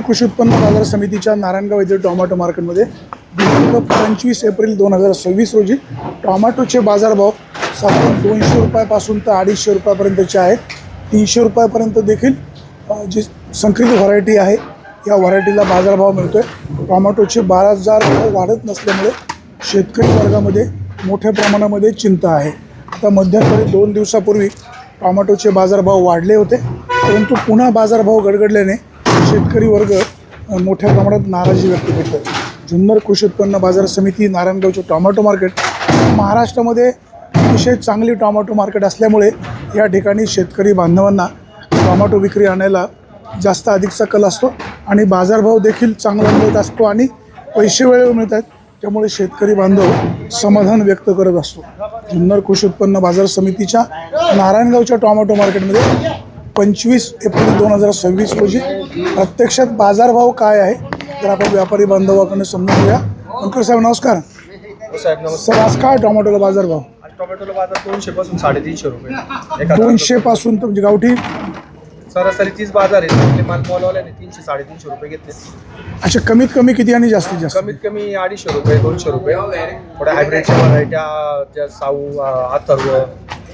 कृषी उत्पन्न बाजार समितीच्या नारायणगाव येथील टोमॅटो मार्केटमध्ये दिनांक 25 एप्रिल 2026 रोजी टोमॅटोचे बाजारभाव साधारण 200 रुपयापासून तर 250 रुपयापर्यंतचे आहेत. 300 रुपयापर्यंत देखील जी संकरित व्हरायटी आहे या व्हरायटीला बाजारभाव मिळतो आहे. टोमॅटोचे बाजार भाव वाढत नसल्यामुळे शेतकरी वर्गामध्ये मोठ्या प्रमाणामध्ये चिंता आहे. आता मध्यंतरी 2 दिवसापूर्वी टोमॅटोचे बाजारभाव वाढले होते, परंतु पुन्हा बाजारभाव गडगडल्याने शेतकरी वर्ग मोठ्या प्रमाणात नाराजी व्यक्त करतो आहे. जुन्नर कृषी उत्पन्न बाजार समिती नारायणगावचे टोमॅटो मार्केट महाराष्ट्रामध्ये अतिशय चांगली टोमॅटो मार्केट असल्यामुळे या ठिकाणी शेतकरी बांधवांना टोमॅटो विक्री आणायला जास्त अधिकचा कल असतो आणि बाजारभाव देखील चांगला मिळत असतो आणि पैसे वेळेवर मिळत आहेत, त्यामुळे शेतकरी बांधव समाधान व्यक्त करत असतो. जुन्नर कृषी उत्पन्न बाजार समितीच्या नारायणगावच्या टोमॅटो मार्केटमध्ये 25 एप्रिल 2026 रोजी प्रत्यक्षात बाजारभाव काय आहे तर आपण व्यापारी बांधवाकडून समजून घेऊया. अंकर साहेब नमस्कार. साहेब नमस्कार. सर आज काय टोमॅटोला बाजारभाव? टोमॅटोला बाजार 200 पासून 350 रुपये. 200 पासून तर म्हणजे गावठी सरासरी 30 बाजार आहे. आपले माल मॉलवाल्याने 300-350 रुपये घेतले. अशा कमीत कमी किती आणि जास्तीत जास्त? कमीत कमी 250 रुपये 200 रुपये. थोड्या हायब्रिडच्या व्हरायट्या ज्या साऊ अथर्व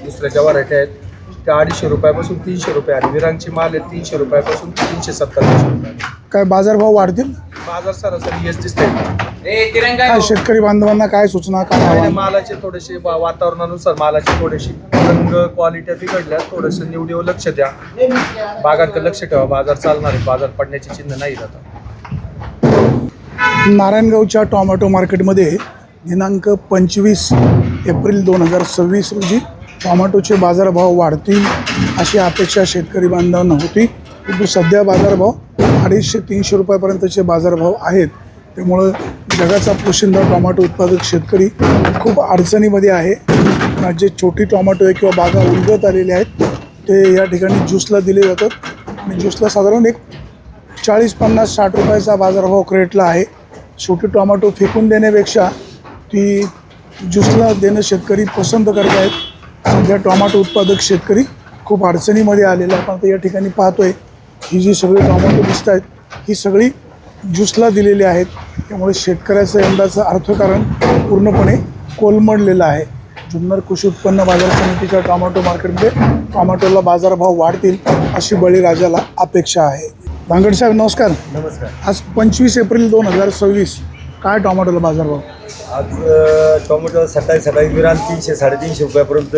दुसऱ्या ज्या व्हरायट्या आहेत त्या 250 रुपयापासून 300 रुपये आणि विरांगची माल आहे 300 रुपयापासून 370 रुपये. काय बाजारभाव वाढतील? बाजार सरासरी हेच दिसते. काय शेतकरी बांधवांना काय सूचना काय आव्हान? मालाचे थोडेसे वातावरणानुसार मालाची थोडीशी रंग क्वालिटी बिघडल्या थोडंसं निवडीवर लक्ष द्या. बागांकडे लक्ष ठेवा. बाजार चालणार आहे. बाजार पडण्याची चिन्ह नाही आता. नारायणगावच्या टोमॅटो मार्केटमध्ये दिनांक 25 एप्रिल 2026 रोजी टोमॅटोचे बाजारभाव वाढतील अशी अपेक्षा शेतकरी बांधवांना होती, परंतु सध्या बाजारभाव 250-300 रुपयापर्यंतचे बाजारभाव आहेत. त्यामुळं जगाचा पोशिंदा टोमॅटो उत्पादक शेतकरी खूप अडचणीमध्ये आहे. जे छोटी टोमॅटो आहे किंवा बागा उलगत आलेले आहेत ते या ठिकाणी ज्यूसला दिले जातात आणि ज्यूसला साधारण एक 40-50-60 रुपयाचा बाजारभाव क्रेटला आहे. छोटी टोमॅटो फेकून देण्यापेक्षा ती ज्यूसला देणं शेतकरी पसंत करत आहेत. सध्या टोमॅटो उत्पादक शेतकरी खूप अडचणीमध्ये आलेला आहे. आपण या ठिकाणी पाहतोय ही जी सगळी टोमॅटो दिसत आहेत ही सगळी ज्यूसला दिलेली आहेत. त्यामुळे शेतकऱ्याचं यंदाचं अर्थकारण पूर्णपणे कोलमडलेलं आहे. जुन्नर कृषी उत्पन्न बाजार समितीच्या टोमॅटो मार्केटमध्ये टोमॅटोला बाजारभाव वाढतील अशी बळीराजाला अपेक्षा आहे. भांगड साहेब नमस्कार. नमस्कार. आज 25 एप्रिल 2026 काय टोमॅटोला बाजारभाव? आज टोमॅटो सकाळी विरान 300-350 रुपयापर्यंत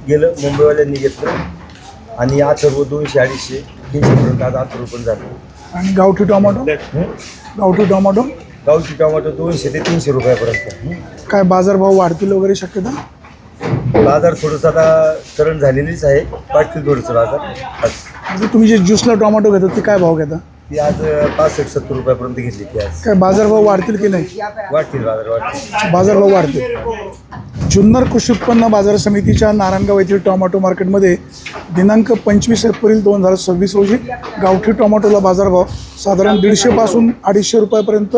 गेलं. मुंबईवाल्यांनी घेतलं आणि अथर्व 200-250-300 पर्यंत आज अथर्व पण झालं. आणि गावठी टोमॅटो? गावठी टोमॅटो गावठी टोमॅटो 200 ते 300 रुपयापर्यंत. काय बाजारभाव वाढतील वगैरे शक्यता? बाजार थोडंसं आता चरण झालेलीच आहे. वाटतील थोडंसं बाजार. म्हणजे तुम्ही जे ज्यूसला टोमॅटो घेतात ते काय भाव घेता? ती आज 65-70 रुपयापर्यंत घेतली ती आज. काय बाजारभाव वाढतील की नाही? वाटतील वाटतील. बाजारभाव वाढतील. जुन्नर कृषी उत्पन्न बाजार समितीच्या नारायणगाव येथील टोमॅटो मार्केटमध्ये दिनांक 25 एप्रिल 2026 रोजी गावठी टोमॅटोला बाजारभाव साधारण 150 पासून 250 रुपयापर्यंत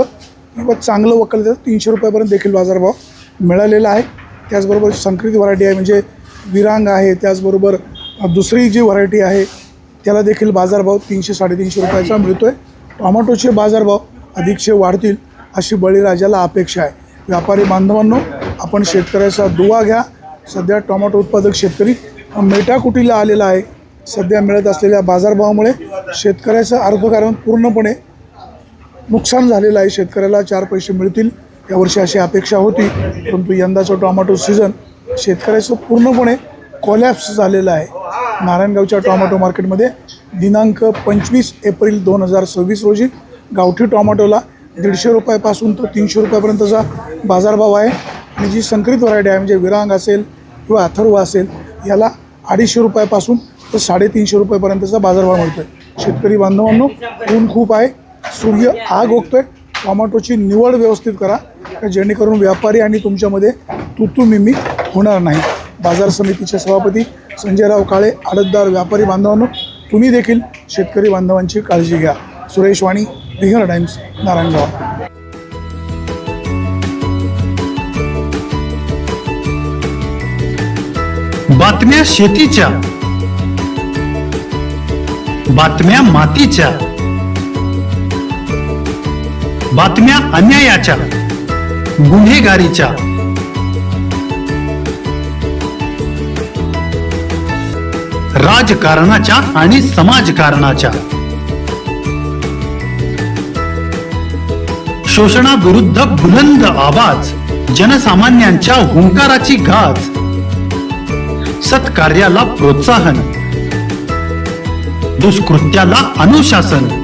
किंवा चांगलं वकल तर 300 रुपयापर्यंत देखील बाजारभाव मिळालेला आहे. त्याचबरोबर संकरित व्हरायटी आहे म्हणजे विरांग आहे, त्याचबरोबर दुसरी जी व्हरायटी आहे त्याला देखील बाजारभाव 300-350 रुपयाचा मिळतो आहे. टोमॅटोचे बाजारभाव अधिकचे वाढतील अशी बळीराजाला अपेक्षा आहे. व्यापारी बांधवांनो, आपण शेतकऱ्याचा दुवा घ्या. सध्या टोमॅटो उत्पादक शेतकरी मेटाकुटीला आलेला आहे. सध्या मिळत असलेल्या बाजारभावामुळे शेतकऱ्याचं अर्थकारण पूर्णपणे नुकसान झालेलं आहे. शेतकऱ्याला 4 पैसे मिळतील यावर्षी अशी अपेक्षा होती, परंतु यंदाचं टोमॅटो सीझन शेतकऱ्याचं पूर्णपणे कोलॅप्स झालेलं आहे. नारायणगावच्या टोमॅटो मार्केटमध्ये दिनांक 25 एप्रिल 2026 रोजी गावठी टोमॅटोला 150 रुपयापासून तर 300 रुपयापर्यंतचा बाजारभाव आहे आणि जी संकरित व्हरायटी आहे म्हणजे विरांग असेल किंवा अथर्व असेल याला 250 रुपयापासून तर 350 रुपयापर्यंतचा बाजारभाव मिळतो आहे. शेतकरी बांधवांनो, ऊन खूप आहे, सूर्य आग ओकतो आहे. टोमॅटोची निवड व्यवस्थित करा जेणेकरून व्यापारी आणि तुमच्यामध्ये तुतुमिमी होणार नाही. बाजार समितीचे सभापती संजयराव काळे, आडतदार व्यापारी बांधवांनो, तुम्ही देखील शेतकरी बांधवांची काळजी घ्या. सुरेश वाणी, रिंगर टाइम्स, नारायणगाव. बातम्या शेतीच्या, बातम्या मातीच्या, बातम्या अन्यायाच्या, गुन्हेगारीच्या, राजकारणाच्या आणि समाजकारणाच्या, शोषणाविरुद्ध बुलंद आवाज, जनसामान्यांच्या हुंकाराची गाज, सत्कार्याला प्रोत्साहन, दुष्कृत्याला अनुशासन,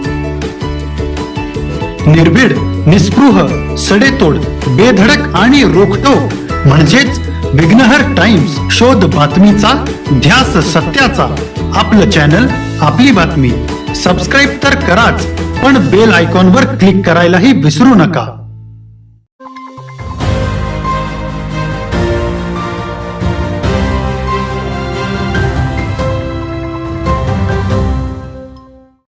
निर्भीड, निस्पृह, सडेतोड, बेधडक आणि रोखटोक म्हणजेच विघ्नहर टाइम्स. शोध बातमीचा, ध्यास सत्याचा. आपलं चॅनल, आपली बातमी. सबस्क्राईब तर कराच, पण बेल आयकॉनवर क्लिक करायलाही विसरू नका.